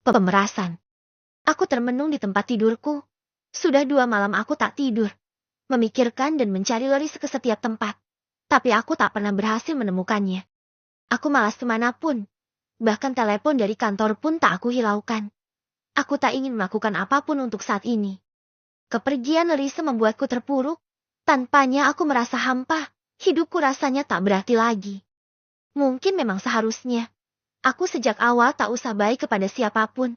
Pemerasan. Aku termenung di tempat tidurku. Sudah 2 malam aku tak tidur. Memikirkan dan mencari Larissa ke setiap tempat. Tapi aku tak pernah berhasil menemukannya. Aku malas kemanapun. Bahkan telepon dari kantor pun tak aku hiraukan. Aku tak ingin melakukan apapun untuk saat ini. Kepergian Larissa membuatku terpuruk. Tanpanya aku merasa hampa. Hidupku rasanya tak berarti lagi. Mungkin memang seharusnya aku sejak awal tak usah baik kepada siapapun,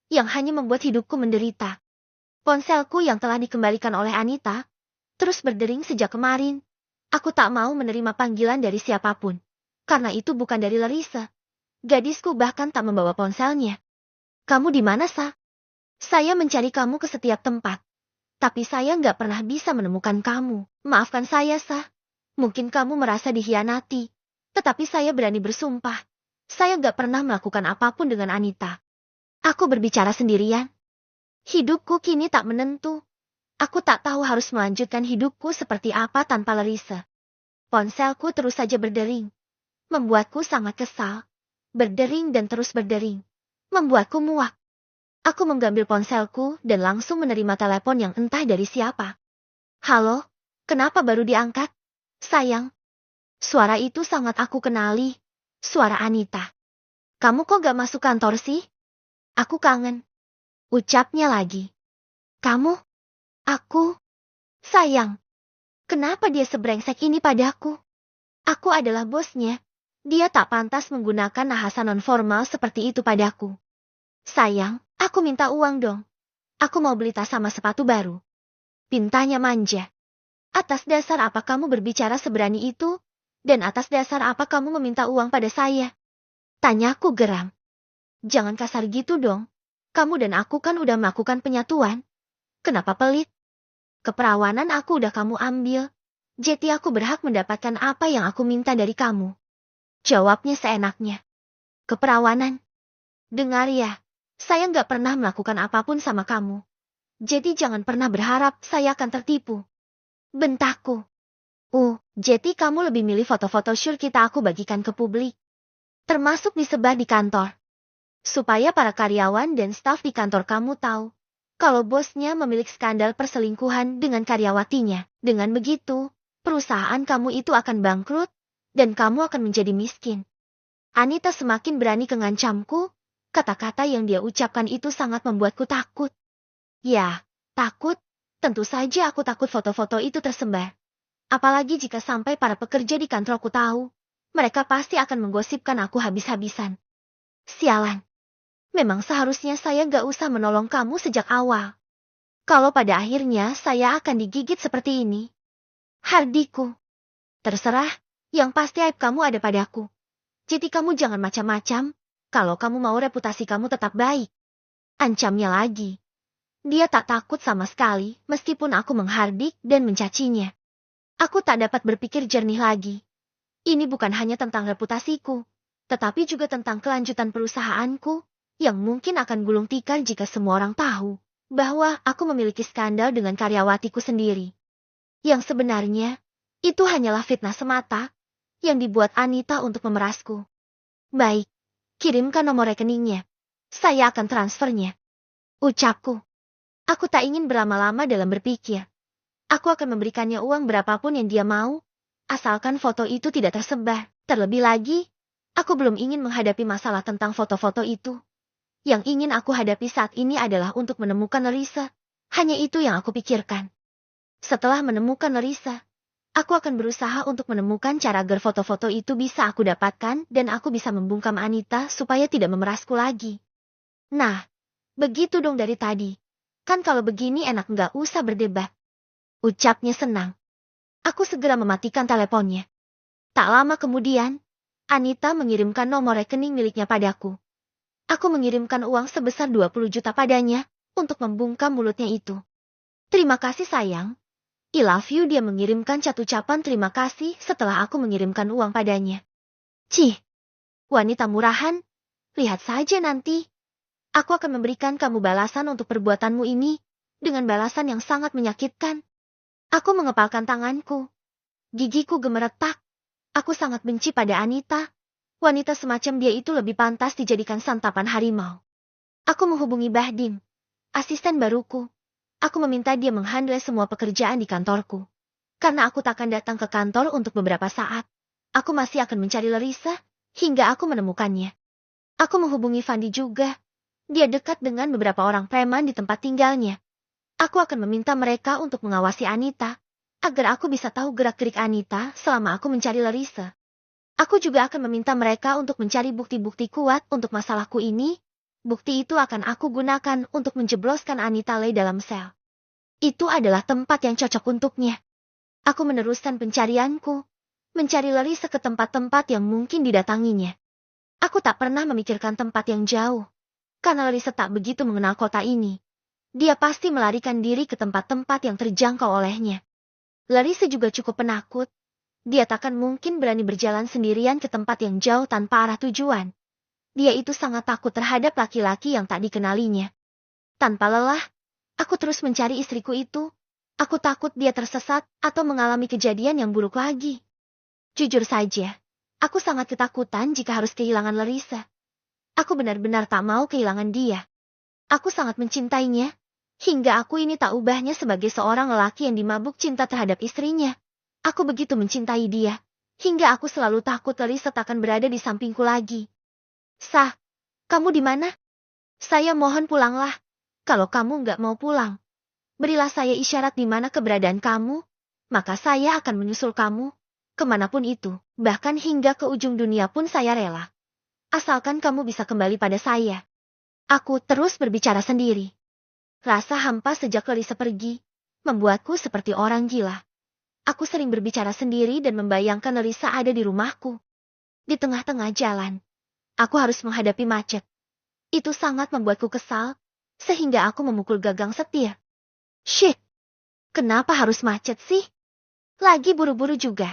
yang hanya membuat hidupku menderita. Ponselku yang telah dikembalikan oleh Anita terus berdering sejak kemarin. Aku tak mau menerima panggilan dari siapapun, karena itu bukan dari Larissa. Gadisku bahkan tak membawa ponselnya. Kamu di mana, Sa? Saya mencari kamu ke setiap tempat, tapi saya nggak pernah bisa menemukan kamu. Maafkan saya, Sa. Mungkin kamu merasa dikhianati, tetapi saya berani bersumpah. Saya nggak pernah melakukan apapun dengan Anita. Aku berbicara sendirian. Hidupku kini tak menentu. Aku tak tahu harus melanjutkan hidupku seperti apa tanpa Larissa. Ponselku terus saja berdering. Membuatku sangat kesal. Berdering dan terus berdering. Membuatku muak. Aku mengambil ponselku dan langsung menerima telepon yang entah dari siapa. Halo, kenapa baru diangkat? Sayang. Suara itu sangat aku kenali. Suara Anita. Kamu kok gak masuk kantor sih? Aku kangen. Ucapnya lagi. Kamu? Aku? Sayang. Kenapa dia sebrengsek ini padaku? Aku adalah bosnya. Dia tak pantas menggunakan bahasa non-formal seperti itu padaku. Sayang, aku minta uang dong. Aku mau beli tas sama sepatu baru. Pintanya manja. Atas dasar apa kamu berbicara seberani itu? Dan atas dasar apa kamu meminta uang pada saya? Tanyaku geram. Jangan kasar gitu dong. Kamu dan aku kan udah melakukan penyatuan. Kenapa pelit? Keperawanan aku udah kamu ambil. Jadi aku berhak mendapatkan apa yang aku minta dari kamu. Jawabnya seenaknya. Keperawanan? Dengar ya, saya nggak pernah melakukan apapun sama kamu. Jadi jangan pernah berharap saya akan tertipu. Bentakku. Jadi kamu lebih milih foto-foto syur kita aku bagikan ke publik. Termasuk disebar di kantor. Supaya para karyawan dan staf di kantor kamu tahu kalau bosnya memiliki skandal perselingkuhan dengan karyawatinya. Dengan begitu, perusahaan kamu itu akan bangkrut, dan kamu akan menjadi miskin. Anita semakin berani mengancamku. Kata-kata yang dia ucapkan itu sangat membuatku takut. Ya, takut. Tentu saja aku takut foto-foto itu tersebar. Apalagi jika sampai para pekerja di kantorku tahu. Mereka pasti akan menggosipkan aku habis-habisan. Sialan. Memang seharusnya saya gak usah menolong kamu sejak awal. Kalau pada akhirnya saya akan digigit seperti ini. Hardiku. Terserah, yang pasti aib kamu ada padaku. Jadi kamu jangan macam-macam, kalau kamu mau reputasi kamu tetap baik. Ancamnya lagi. Dia tak takut sama sekali, meskipun aku menghardik dan mencacinya. Aku tak dapat berpikir jernih lagi. Ini bukan hanya tentang reputasiku, tetapi juga tentang kelanjutan perusahaanku, yang mungkin akan gulung tikar jika semua orang tahu bahwa aku memiliki skandal dengan karyawatiku sendiri. Yang sebenarnya, itu hanyalah fitnah semata, yang dibuat Anita untuk memerasku. Baik, kirimkan nomor rekeningnya. Saya akan transfernya. Ucapku. Aku tak ingin berlama-lama dalam berpikir. Aku akan memberikannya uang berapapun yang dia mau, asalkan foto itu tidak tersebar. Terlebih lagi, aku belum ingin menghadapi masalah tentang foto-foto itu. Yang ingin aku hadapi saat ini adalah untuk menemukan Larissa. Hanya itu yang aku pikirkan. Setelah menemukan Larissa, aku akan berusaha untuk menemukan cara agar foto-foto itu bisa aku dapatkan dan aku bisa membungkam Anita supaya tidak memerasku lagi. Nah, begitu dong dari tadi. Kan kalau begini enak nggak usah berdebat. Ucapnya senang. Aku segera mematikan teleponnya. Tak lama kemudian, Anita mengirimkan nomor rekening miliknya padaku. Aku mengirimkan uang sebesar 20 juta padanya untuk membungkam mulutnya itu. Terima kasih sayang. I love you, dia mengirimkan cat ucapan terima kasih setelah aku mengirimkan uang padanya. Cih, wanita murahan. Lihat saja nanti. Aku akan memberikan kamu balasan untuk perbuatanmu ini, dengan balasan yang sangat menyakitkan. Aku mengepalkan tanganku. Gigiku gemeretak. Aku sangat benci pada Anita. Wanita semacam dia itu lebih pantas dijadikan santapan harimau. Aku menghubungi Bahdim, asisten baruku. Aku meminta dia menghandle semua pekerjaan di kantorku. Karena aku takkan datang ke kantor untuk beberapa saat. Aku masih akan mencari Larissa, hingga aku menemukannya. Aku menghubungi Fandi juga. Dia dekat dengan beberapa orang preman di tempat tinggalnya. Aku akan meminta mereka untuk mengawasi Anita, agar aku bisa tahu gerak-gerik Anita selama aku mencari Larissa. Aku juga akan meminta mereka untuk mencari bukti-bukti kuat untuk masalahku ini. Bukti itu akan aku gunakan untuk menjebloskan Anita Lei dalam sel. Itu adalah tempat yang cocok untuknya. Aku meneruskan pencarianku, mencari Larissa ke tempat-tempat yang mungkin didatanginya. Aku tak pernah memikirkan tempat yang jauh, karena Larissa tak begitu mengenal kota ini. Dia pasti melarikan diri ke tempat-tempat yang terjangkau olehnya. Larissa juga cukup penakut. Dia takkan mungkin berani berjalan sendirian ke tempat yang jauh tanpa arah tujuan. Dia itu sangat takut terhadap laki-laki yang tak dikenalinya. Tanpa lelah, aku terus mencari istriku itu. Aku takut dia tersesat atau mengalami kejadian yang buruk lagi. Jujur saja, aku sangat ketakutan jika harus kehilangan Larissa. Aku benar-benar tak mau kehilangan dia. Aku sangat mencintainya, hingga aku ini tak ubahnya sebagai seorang lelaki yang dimabuk cinta terhadap istrinya. Aku begitu mencintai dia, hingga aku selalu takut Larissa takkan berada di sampingku lagi. Sah, kamu di mana? Saya mohon pulanglah. Kalau kamu nggak mau pulang, berilah saya isyarat di mana keberadaan kamu, maka saya akan menyusul kamu, kemanapun itu, bahkan hingga ke ujung dunia pun saya rela. Asalkan kamu bisa kembali pada saya. Aku terus berbicara sendiri. Rasa hampa sejak Larissa pergi, membuatku seperti orang gila. Aku sering berbicara sendiri dan membayangkan Larissa ada di rumahku. Di tengah-tengah jalan, aku harus menghadapi macet. Itu sangat membuatku kesal, sehingga aku memukul gagang setir. Shit! Kenapa harus macet sih? Lagi buru-buru juga.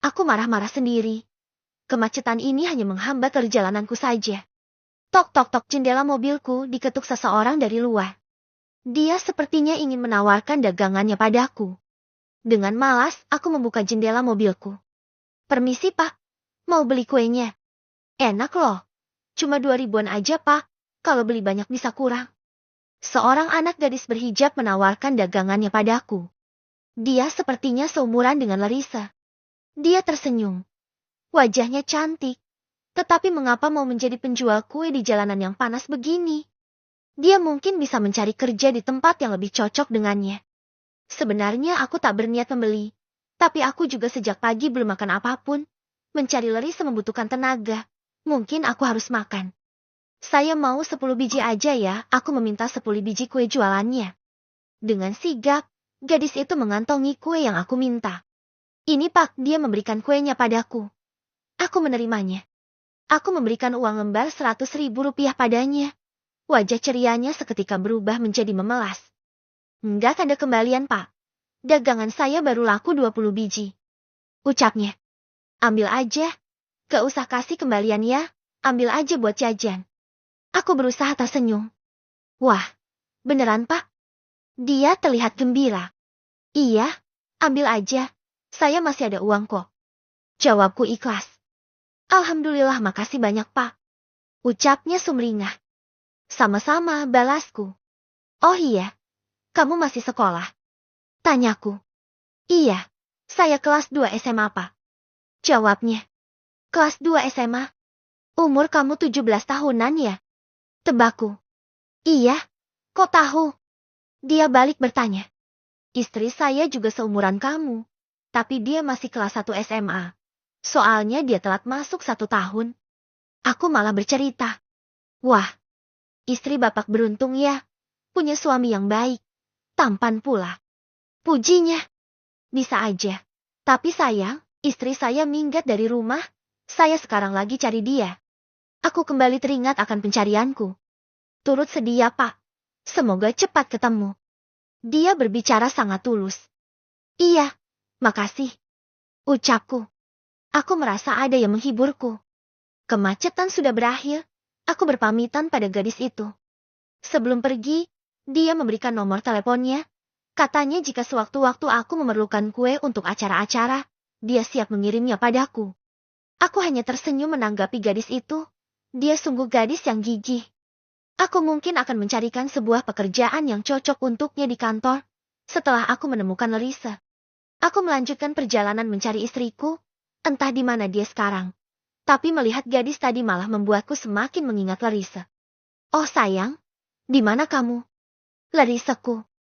Aku marah-marah sendiri. Kemacetan ini hanya menghambat perjalananku saja. Tok-tok-tok, jendela mobilku diketuk seseorang dari luar. Dia sepertinya ingin menawarkan dagangannya padaku. Dengan malas, aku membuka jendela mobilku. Permisi, Pak. Mau beli kuenya? Enak loh. Cuma 2 ribuan aja, Pak. Kalau beli banyak bisa kurang. Seorang anak gadis berhijab menawarkan dagangannya padaku. Dia sepertinya seumuran dengan Larissa. Dia tersenyum. Wajahnya cantik. Tetapi mengapa mau menjadi penjual kue di jalanan yang panas begini? Dia mungkin bisa mencari kerja di tempat yang lebih cocok dengannya. Sebenarnya aku tak berniat membeli, tapi aku juga sejak pagi belum makan apapun. Mencari Larissa membutuhkan tenaga. Mungkin aku harus makan. Saya mau 10 biji aja ya, aku meminta 10 biji kue jualannya. Dengan sigap, gadis itu mengantongi kue yang aku minta. Ini Pak, dia memberikan kuenya padaku. Aku menerimanya. Aku memberikan uang lembar 100.000 rupiah padanya. Wajah cerianya seketika berubah menjadi memelas. Enggak ada kembalian, Pak. Dagangan saya baru laku 20 biji. Ucapnya. Ambil aja. Gak usah kasih kembalian ya. Ambil aja buat jajan. Aku berusaha tersenyum. Wah, beneran, Pak? Dia terlihat gembira. Iya, ambil aja. Saya masih ada uang kok. Jawabku ikhlas. Alhamdulillah, makasih banyak, Pak. Ucapnya sumringah. Sama-sama, balasku. Oh iya. Kamu masih sekolah? Tanyaku. Iya, saya kelas 2 SMA, Pak. Jawabnya. Kelas 2 SMA? Umur kamu 17 tahunan ya? Tebakku. Iya, kok tahu? Dia balik bertanya. Istri saya juga seumuran kamu, tapi dia masih kelas 1 SMA. Soalnya dia telat masuk 1 tahun. Aku malah bercerita. Wah, istri Bapak beruntung ya, punya suami yang baik. Tampan pula. Pujinya. Bisa aja. Tapi sayang, istri saya minggat dari rumah. Saya sekarang lagi cari dia. Aku kembali teringat akan pencarianku. Turut sedih ya, Pak. Semoga cepat ketemu. Dia berbicara sangat tulus. Iya, makasih. Ucapku. Aku merasa ada yang menghiburku. Kemacetan sudah berakhir. Aku berpamitan pada gadis itu. Sebelum pergi, dia memberikan nomor teleponnya. Katanya jika sewaktu-waktu aku memerlukan kue untuk acara-acara, dia siap mengirimnya padaku. Aku hanya tersenyum menanggapi gadis itu. Dia sungguh gadis yang gigih. Aku mungkin akan mencarikan sebuah pekerjaan yang cocok untuknya di kantor. Setelah aku menemukan Larissa, aku melanjutkan perjalanan mencari istriku, entah di mana dia sekarang. Tapi melihat gadis tadi malah membuatku semakin mengingat Larissa. Oh sayang, di mana kamu? Larissaku,